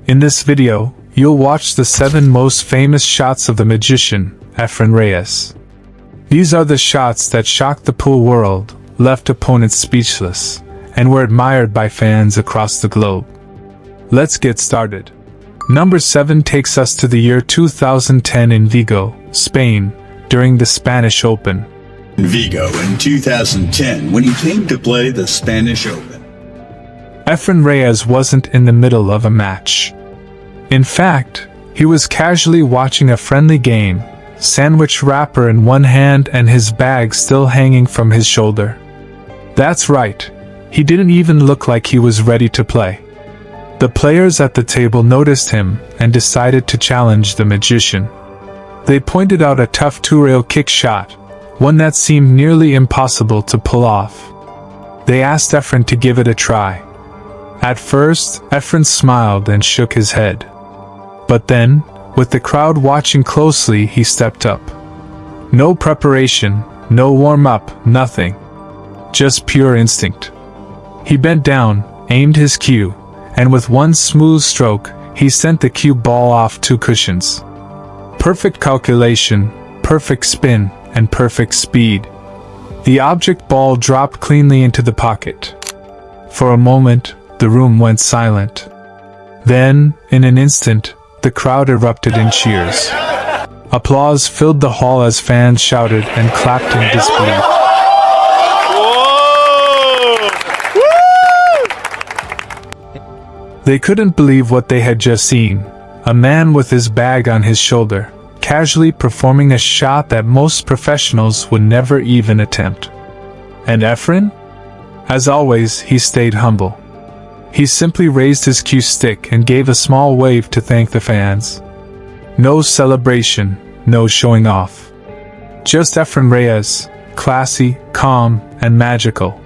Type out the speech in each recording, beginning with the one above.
In this video, you'll watch the 7 most famous shots of the magician, Efren Reyes. These are the shots that shocked the pool world, left opponents speechless, and were admired by fans across the globe. Let's get started. Number 7 takes us to the year 2010 in Vigo, Spain, during the Spanish Open. Vigo in 2010 when he came to play the Spanish Open. Efren Reyes wasn't in the middle of a match. In fact, he was casually watching a friendly game, sandwich wrapper in one hand and his bag still hanging from his shoulder. That's right, he didn't even look like he was ready to play. The players at the table noticed him and decided to challenge the magician. They pointed out a tough two-rail kick shot, one that seemed nearly impossible to pull off. They asked Efren to give it a try. At first, Efren smiled and shook his head. But then, with the crowd watching closely, he stepped up. No preparation, no warm-up, nothing. Just pure instinct. He bent down, aimed his cue, and with one smooth stroke, he sent the cue ball off 2 cushions. Perfect calculation, perfect spin, and perfect speed. The object ball dropped cleanly into the pocket. For a moment, the room went silent. Then, in an instant, the crowd erupted in cheers. Applause filled the hall as fans shouted and clapped in disbelief. They couldn't believe what they had just seen. A man with his bag on his shoulder, casually performing a shot that most professionals would never even attempt. And Efren? As always, he stayed humble. He simply raised his cue stick and gave a small wave to thank the fans. No celebration, no showing off. Just Efren Reyes, classy, calm, and magical.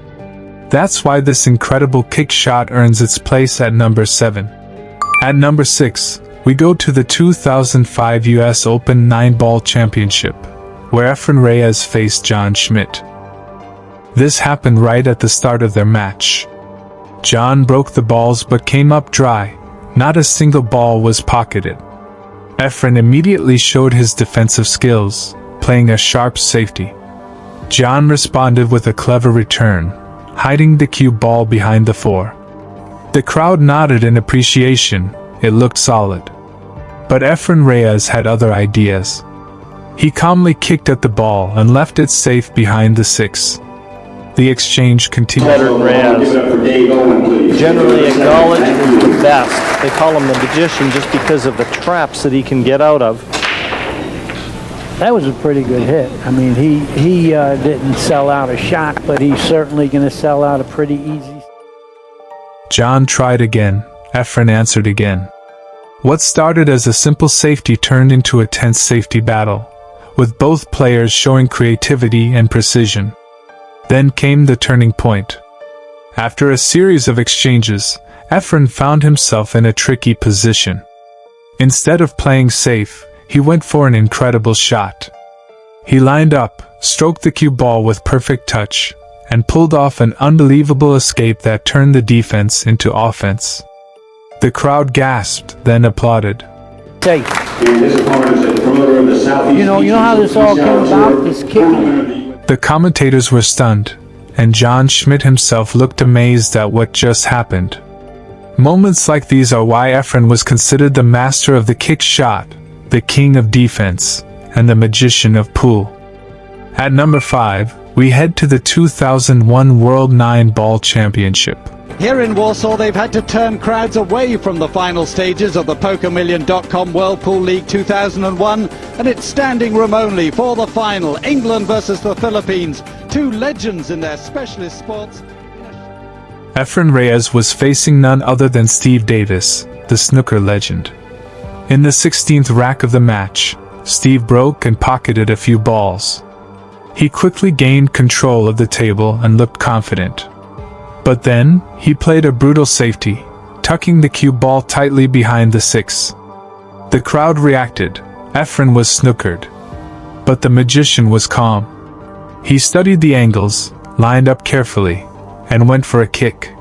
That's why this incredible kick shot earns its place at number 7. At number 6, we go to the 2005 US Open 9-Ball Championship, where Efren Reyes faced John Schmidt. This happened right at the start of their match. John broke the balls but came up dry. Not a single ball was pocketed. Efren immediately showed his defensive skills, playing a sharp safety. John responded with a clever return, hiding the cue ball behind the 4. The crowd nodded in appreciation. It looked solid. But Efren Reyes had other ideas. He calmly kicked at the ball and left it safe behind the 6. The exchange continued. Efren Reyes, generally acknowledged as the best. They call him the magician just because of the traps that he can get out of. That was a pretty good hit. I mean, he didn't sell out a shot, but he's certainly going to sell out a pretty easy. John tried again. Efren answered again. What started as a simple safety turned into a tense safety battle, with both players showing creativity and precision. Then came the turning point. After a series of exchanges, Efren found himself in a tricky position. Instead of playing safe, he went for an incredible shot. He lined up, stroked the cue ball with perfect touch, and pulled off an unbelievable escape that turned the defense into offense. The crowd gasped, then applauded. Hey, you know how this all came about, this kicking? The commentators were stunned, and John Schmidt himself looked amazed at what just happened. Moments like these are why Efren was considered the master of the kick shot, the king of defense, and the magician of pool. At number 5, we head to the 2001 World 9-Ball Championship. Here in Warsaw, they've had to turn crowds away from the final stages of the PokerMillion.com World Pool League 2001, and it's standing room only for the final, England versus the Philippines, 2 legends in their specialist sports. Efren Reyes was facing none other than Steve Davis, the snooker legend. In the 16th rack of the match, Steve broke and pocketed a few balls. He quickly gained control of the table and looked confident. But then, he played a brutal safety, tucking the cue ball tightly behind the 6. The crowd reacted. Efren was snookered. But the magician was calm. He studied the angles, lined up carefully, and went for a kick.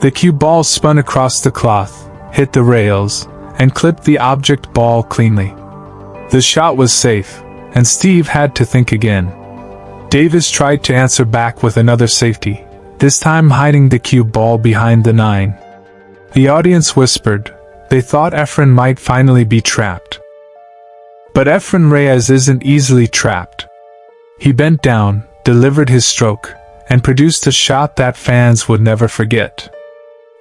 The cue ball spun across the cloth, hit the rails, and clipped the object ball cleanly. The shot was safe, and Steve had to think again. Davis tried to answer back with another safety, this time hiding the cue ball behind the 9. The audience whispered. They thought Efren might finally be trapped. But Efren Reyes isn't easily trapped. He bent down, delivered his stroke, and produced a shot that fans would never forget.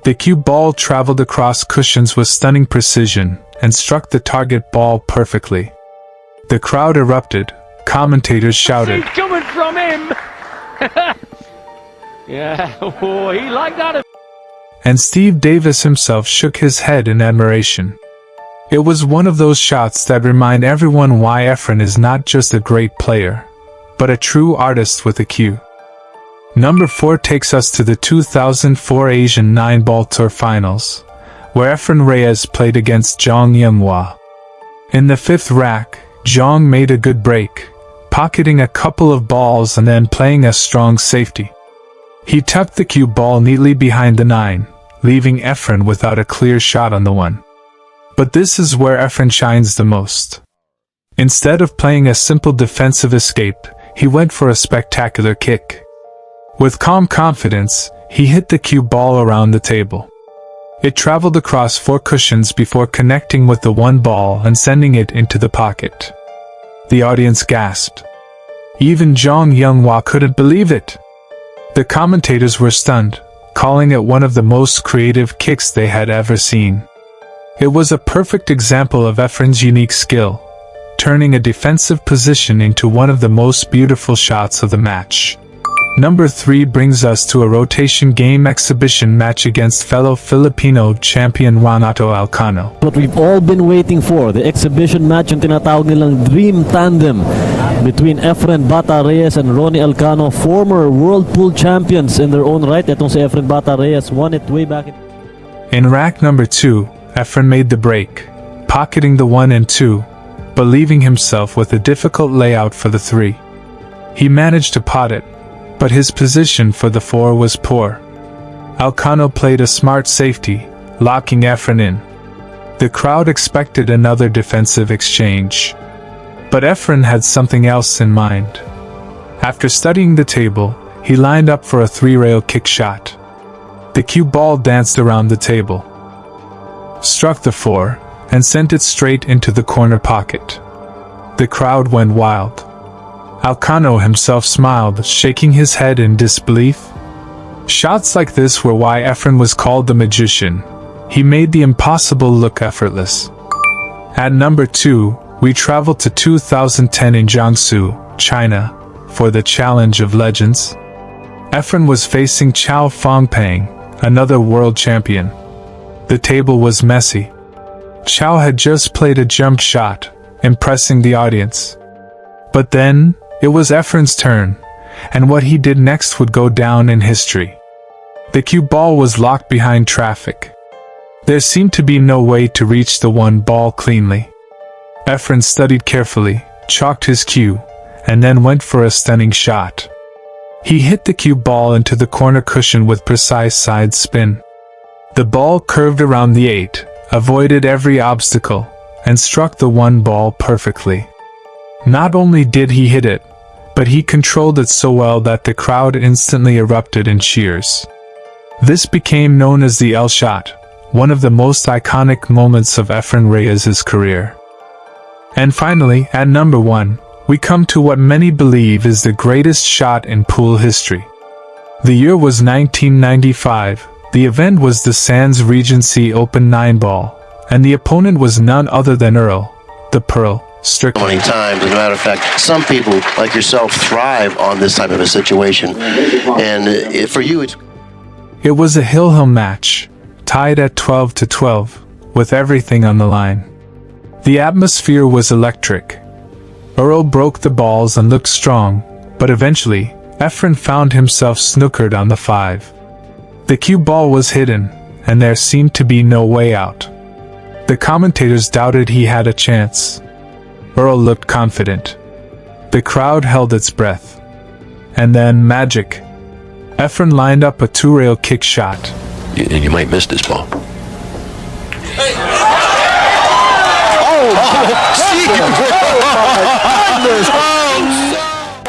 The cue ball traveled across cushions with stunning precision and struck the target ball perfectly. The crowd erupted. Commentators shouted, "He's coming from him!" Yeah, oh, he liked that. And Steve Davis himself shook his head in admiration. It was one of those shots that remind everyone why Efren is not just a great player, but a true artist with a cue. Number 4 takes us to the 2004 Asian 9-ball tour finals, where Efren Reyes played against Jong Young-hwa. In the 5th rack, Jong made a good break, pocketing a couple of balls and then playing a strong safety. He tucked the cue ball neatly behind the 9, leaving Efren without a clear shot on the 1. But this is where Efren shines the most. Instead of playing a simple defensive escape, he went for a spectacular kick. With calm confidence, he hit the cue ball around the table. It traveled across 4 cushions before connecting with the 1 ball and sending it into the pocket. The audience gasped. Even Jong Young-hwa couldn't believe it. The commentators were stunned, calling it one of the most creative kicks they had ever seen. It was a perfect example of Efren's unique skill, turning a defensive position into one of the most beautiful shots of the match. Number 3 brings us to a rotation game exhibition match against fellow Filipino champion Renato Alcano. What we've all been waiting for, the exhibition match, yung tinatawag nilang dream tandem between Efren Bata Reyes and Ronnie Alcano, former world pool champions in their own right. Itong si Efren Bata Reyes won it way back in rack number 2, Efren made the break, pocketing the 1 and 2, but leaving himself with a difficult layout for the 3. He managed to pot it, but his position for the 4 was poor. Alcano played a smart safety, locking Efren in. The crowd expected another defensive exchange. But Efren had something else in mind. After studying the table, he lined up for a 3-rail kick shot. The cue ball danced around the table, struck the 4, and sent it straight into the corner pocket. The crowd went wild. Alcano himself smiled, shaking his head in disbelief. Shots like this were why Efren was called the Magician. He made the impossible look effortless. At number 2, we traveled to 2010 in Jiangsu, China, for the Challenge of Legends. Efren was facing Chao Fangpeng, another world champion. The table was messy. Chao had just played a jump shot, impressing the audience. But then, it was Efren's turn, and what he did next would go down in history. The cue ball was locked behind traffic. There seemed to be no way to reach the 1 ball cleanly. Efren studied carefully, chalked his cue, and then went for a stunning shot. He hit the cue ball into the corner cushion with precise side spin. The ball curved around the 8, avoided every obstacle, and struck the 1 ball perfectly. Not only did he hit it, but he controlled it so well that the crowd instantly erupted in cheers. This became known as the L shot, one of the most iconic moments of Efren Reyes' career. And finally, at number 1, we come to what many believe is the greatest shot in pool history. The year was 1995, the event was the Sands Regency Open 9-ball, and the opponent was none other than Earl, the Pearl, Strickland. Many times, as a matter of fact, some people like yourself thrive on this type of a situation, and for you It was a hill match, tied at 12-12, with everything on the line. The atmosphere was electric. Earl broke the balls and looked strong, but eventually, Efren found himself snookered on the 5. The cue ball was hidden, and there seemed to be no way out. The commentators doubted he had a chance. Earl looked confident. The crowd held its breath. And then, magic. Efren lined up a 2-rail kick shot. You might miss this ball.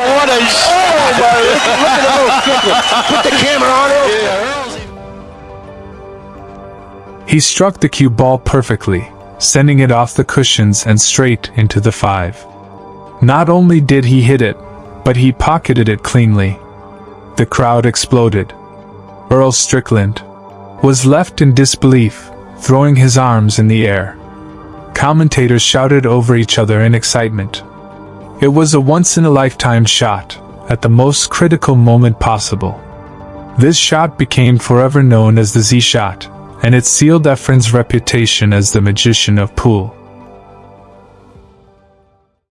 What a shot! Look at the little kicker. Put the camera on him. He struck the cue ball perfectly, sending it off the cushions and straight into the 5. Not only did he hit it, but he pocketed it cleanly. The crowd exploded. Earl Strickland was left in disbelief, throwing his arms in the air. Commentators shouted over each other in excitement. It was a once-in-a-lifetime shot, at the most critical moment possible. This shot became forever known as the Z shot, and it sealed Efren's reputation as the Magician of Pool.